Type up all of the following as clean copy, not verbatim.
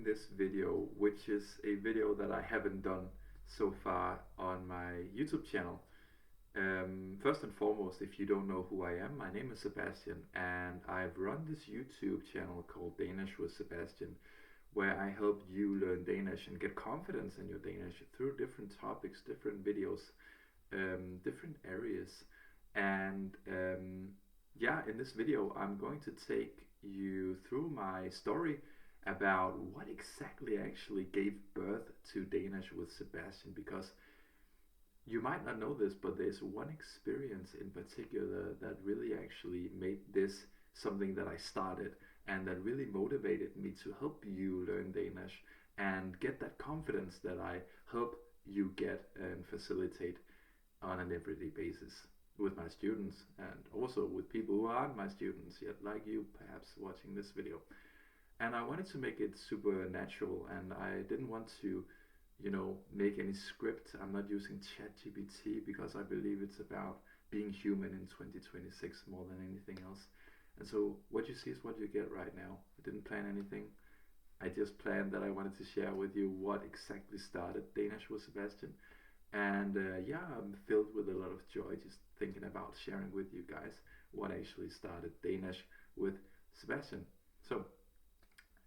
this video, which is a video that I haven't done so far on my YouTube channel. First and foremost, if you don't know who I am, my name is Sebastian, and I've run this YouTube channel called Danish with Sebastian, where I help you learn Danish and get confidence in your Danish through different topics, different videos, different areas. And yeah, in this video, I'm going to take you through my story about what exactly actually gave birth to Danish with Sebastian, because you might not know this, but there's one experience in particular that really actually made this something that I started and that really motivated me to help you learn Danish and get that confidence that I help you get and facilitate on an everyday basis with my students and also with people who aren't my students yet, like you perhaps watching this video. And I wanted to make it super natural, and I didn't want to make any script. I'm not using ChatGPT because I believe it's about being human in 2026 more than anything else. And so what you see is what you get right now. I didn't plan anything. I just planned that I wanted to share with you what exactly started Danish with Sebastian. And yeah, I'm filled with a lot of joy just thinking about sharing with you guys what actually started Danish with Sebastian. So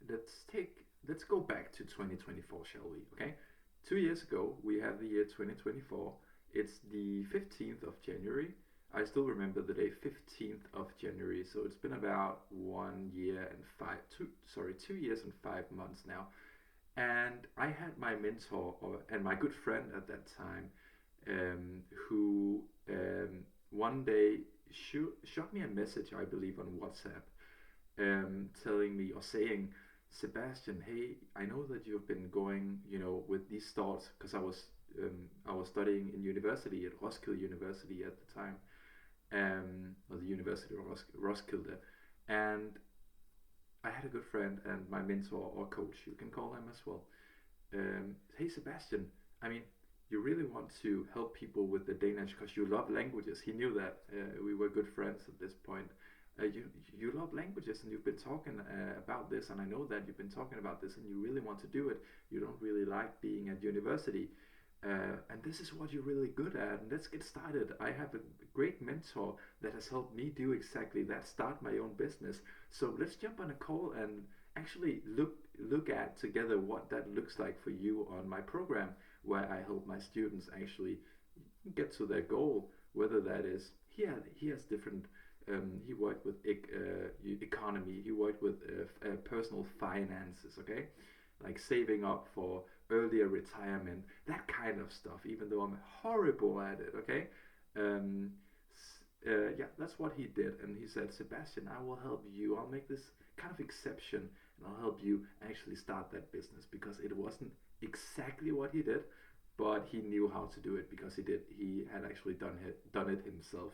let's go back to 2024, shall we? Okay, 2 years ago we have the year 2024. It's the 15th of January. I still remember the day, 15th of January. So it's been about 1 year and 2 years and 5 months now. And I had my mentor and my good friend at that time, who one day shot me a message, I believe, on WhatsApp, telling me or saying, Sebastian, hey, I know that you've been going, with these thoughts, because I was studying in university at Roskilde University at the time, or the University of Roskilde, and I had a good friend and my mentor or coach, you can call him as well. Hey Sebastian, I mean, you really want to help people with the Danish because you love languages. He knew that we were good friends at this point. You love languages and you've been talking about this, and I know that you've been talking about this and you really want to do it. You don't really like being at university, and this is what you're really good at, and let's get started. I have a great mentor that has helped me do exactly that, start my own business. So let's jump on a call and actually look at together what that looks like for you on my program, where I help my students actually get to their goal, whether that is he has different. He worked with economy. He worked with personal finances. Okay, like saving up for earlier retirement, that kind of stuff. Even though I'm horrible at it. Okay, yeah, that's what he did. And he said, Sebastian, I will help you. I'll make this kind of exception, and I'll help you actually start that business, because it wasn't exactly what he did, but he knew how to do it because he had actually done it himself.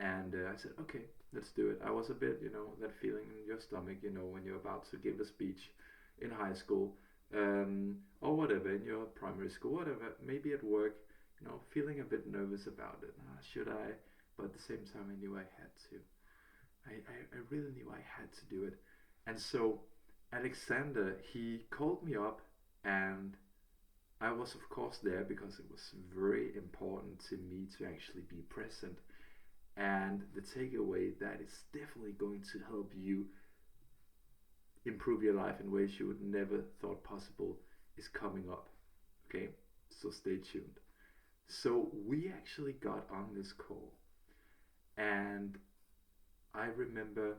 And I said, okay, let's do it. I was a bit, that feeling in your stomach, when you're about to give a speech in high school, or whatever, in your primary school, whatever, maybe at work, feeling a bit nervous about it. Should I? But at the same time, I knew I had to. I really knew I had to do it. And so Alexander, he called me up, and I was, of course, there because it was very important to me to actually be present. And the takeaway that is definitely going to help you improve your life in ways you would never thought possible is coming up. Okay, so stay tuned. So we actually got on this call, and I remember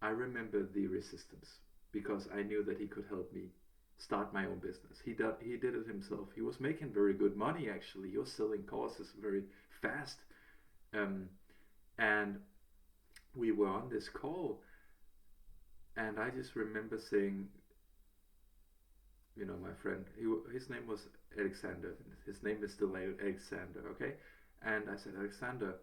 the resistance, because I knew that he could help me start my own business. He did it himself. He was making very good money actually. He was selling courses very fast, and we were on this call, and I just remember saying, my friend, his name was Alexander. His name is still Alexander, okay? And I said, Alexander,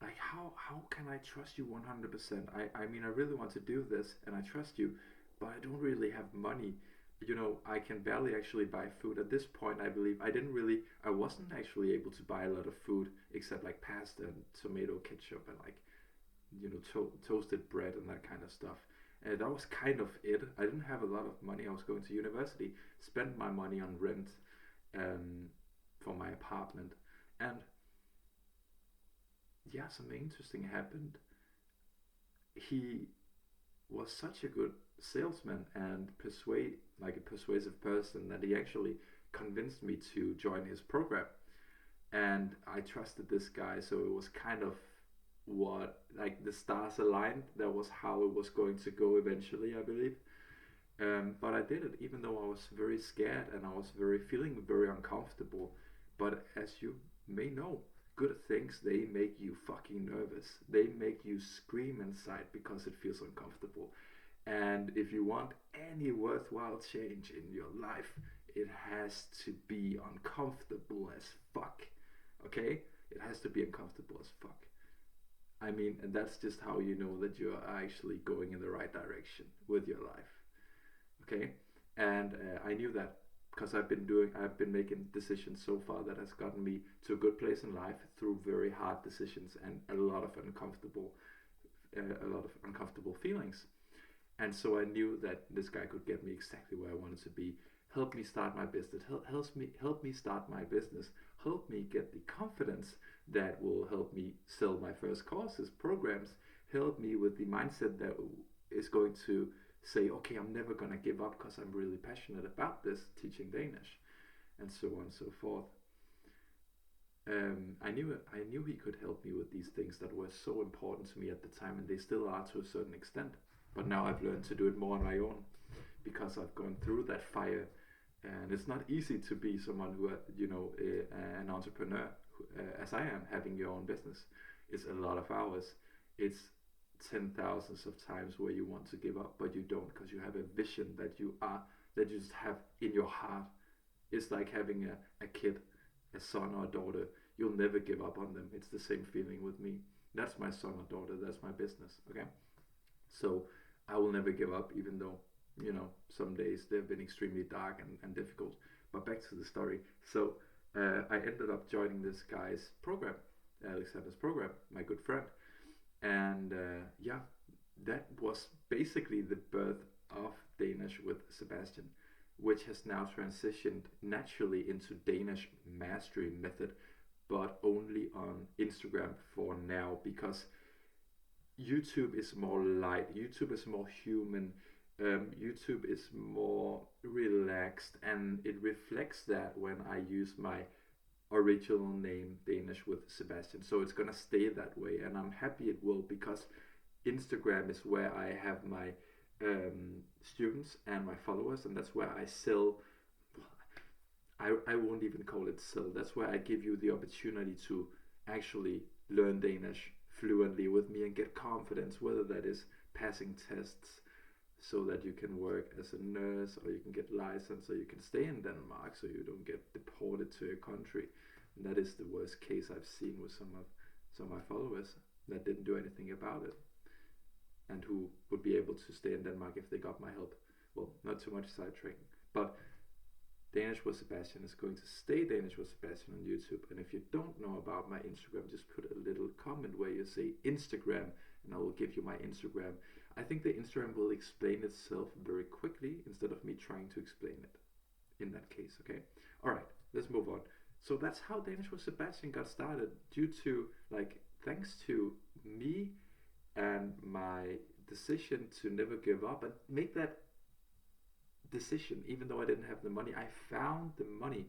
like how can I trust you 100%? I mean, I really want to do this and I trust you, but I don't really have money. I can barely actually buy food at this point. I believe I wasn't actually able to buy a lot of food except like pasta and tomato ketchup and like toasted bread and that kind of stuff. And that was kind of it. I didn't have a lot of money. I was going to university, spent my money on rent um, for my apartment, and yeah, something interesting happened. He was such a good salesman and like a persuasive person that he actually convinced me to join his program. And I trusted this guy, so it was kind of what like the stars aligned. That was how it was going to go eventually, I believe. But I did it, even though I was very scared and I was feeling very uncomfortable. But as you may know, good things they make you fucking nervous. They make you scream inside because it feels uncomfortable. And if you want any worthwhile change in your life, it has to be uncomfortable as fuck. Okay? It has to be uncomfortable as fuck. I mean, and that's just how you know that you're actually going in the right direction with your life. Okay? And I knew that because I've been making decisions so far that has gotten me to a good place in life through very hard decisions and a lot of uncomfortable feelings. And so I knew that this guy could get me exactly where I wanted to be. Help me start my business. Help me start my business. Help me get the confidence that will help me sell my first courses, programs. Help me with the mindset that is going to say, okay, I'm never gonna give up because I'm really passionate about this, teaching Danish, and so on and so forth. I knew he could help me with these things that were so important to me at the time, and they still are to a certain extent. But now I've learned to do it more on my own because I've gone through that fire, and it's not easy to be someone who, an entrepreneur, as I am, having your own business. It's a lot of hours. It's ten thousands of times where you want to give up, but you don't because you have a vision that you just have in your heart. It's like having a kid, a son or a daughter. You'll never give up on them. It's the same feeling with me. That's my son or daughter. That's my business. Okay, so I will never give up, even though some days they've been extremely dark and difficult. But back to the story. So I ended up joining this guy's program, Alexander's program, my good friend, and yeah, that was basically the birth of Danish with Sebastian, which has now transitioned naturally into Danish mastery method, but only on Instagram for now because YouTube is more light, YouTube is more human, YouTube is more relaxed, and it reflects that when I use my original name Danish with Sebastian. So it's gonna stay that way, and I'm happy it will because Instagram is where I have my students and my followers, and that's where I sell. I won't even call it sell. That's where I give you the opportunity to actually learn Danish fluently with me and get confidence, whether that is passing tests so that you can work as a nurse or you can get licensed or you can stay in Denmark so you don't get deported to your country. And that is the worst case I've seen with some of my followers that didn't do anything about it and who would be able to stay in Denmark if they got my help. Well, not too much sidetracking, but Danish with Sebastian is going to stay Danish with Sebastian on YouTube. And if you don't know about my Instagram, just put a little comment where you say Instagram and I will give you my Instagram. I think the Instagram will explain itself very quickly instead of me trying to explain it in that case, okay? Alright, let's move on. So that's how Danish with Sebastian got started, due to, thanks to me and my decision to never give up and make that decision even though I didn't have the money. I found the money.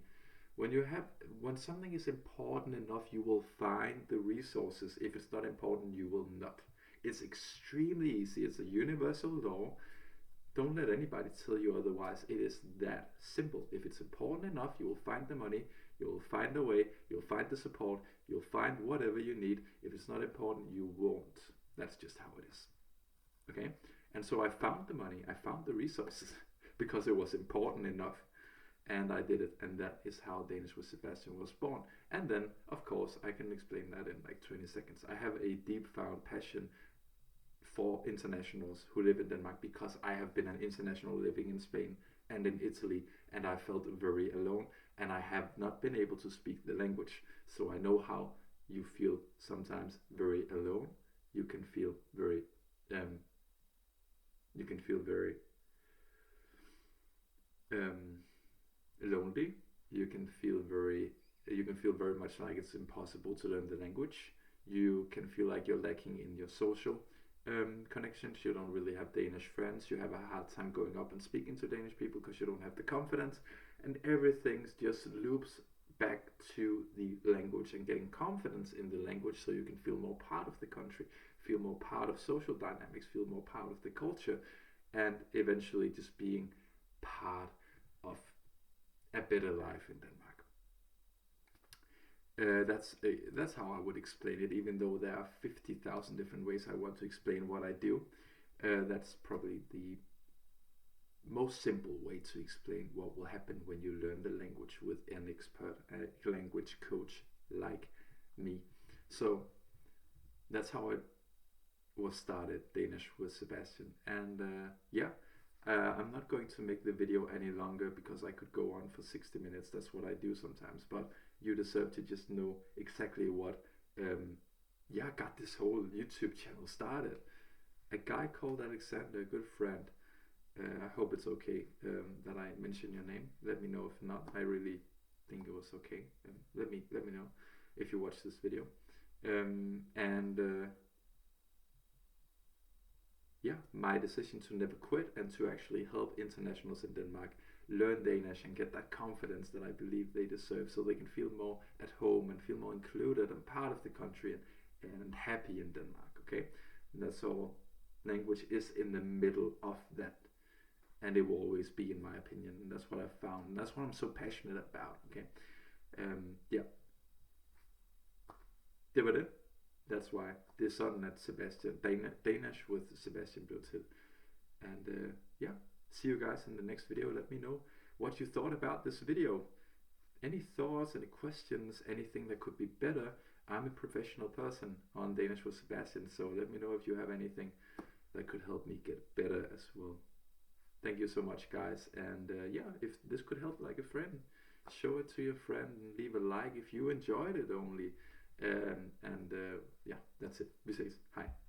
When something is important enough, you will find the resources. If it's not important, you will not. It's extremely easy. It's a universal law. Don't let anybody tell you otherwise. It is that simple. If it's important enough, you will find the money, you will find a way, you'll find the support, you'll find whatever you need. If it's not important, you won't. That's just how it is. Okay? And so I found the money, I found the resources because it was important enough. And I did it, and that is how Danish with Sebastian was born. And then, of course, I can explain that in like 20 seconds. I have a deep found passion for internationals who live in Denmark because I have been an international living in Spain and in Italy, and I felt very alone, and I have not been able to speak the language. So I know how you feel sometimes very alone. you can feel very um, you can feel very um, lonely. You can feel very much like it's impossible to learn the language. You can feel like you're lacking in your social connections. You don't really have Danish friends. You have a hard time going up and speaking to Danish people because you don't have the confidence, and everything just loops back to the language and getting confidence in the language so you can feel more part of the country, feel more part of social dynamics, feel more part of the culture, and eventually just being part of a better life in Denmark. That's how I would explain it. Even though there are 50,000 different ways I want to explain what I do, that's probably the most simple way to explain what will happen when you learn the language with an expert, a language coach like me. So that's how it was started, Danish with Sebastian. And I'm not going to make the video any longer because I could go on for 60 minutes. That's what I do sometimes. But you deserve to just know exactly what got this whole YouTube channel started. A guy called Alexander, a good friend. I hope it's okay that I mention your name. Let me know if not. I really think it was okay. Let me know if you watch this video. My decision to never quit and to actually help internationals in Denmark learn Danish and get that confidence that I believe they deserve, so they can feel more at home and feel more included and part of the country and happy in Denmark. Okay, and that's all. Language is in the middle of that, and it will always be, in my opinion. And that's what I've found, and that's what I'm so passionate about. Okay, det var det. That's why det er sådan at Danish with Sebastian blev til. And see you guys in the next video. Let me know what you thought about this video. Any thoughts, any questions, anything that could be better. I'm a professional person on Danish with Sebastian, so let me know if you have anything that could help me get better as well. Thank you so much, guys. And if this could help like a friend, show it to your friend and leave a like if you enjoyed it only. That's it. Vi ses. Hej.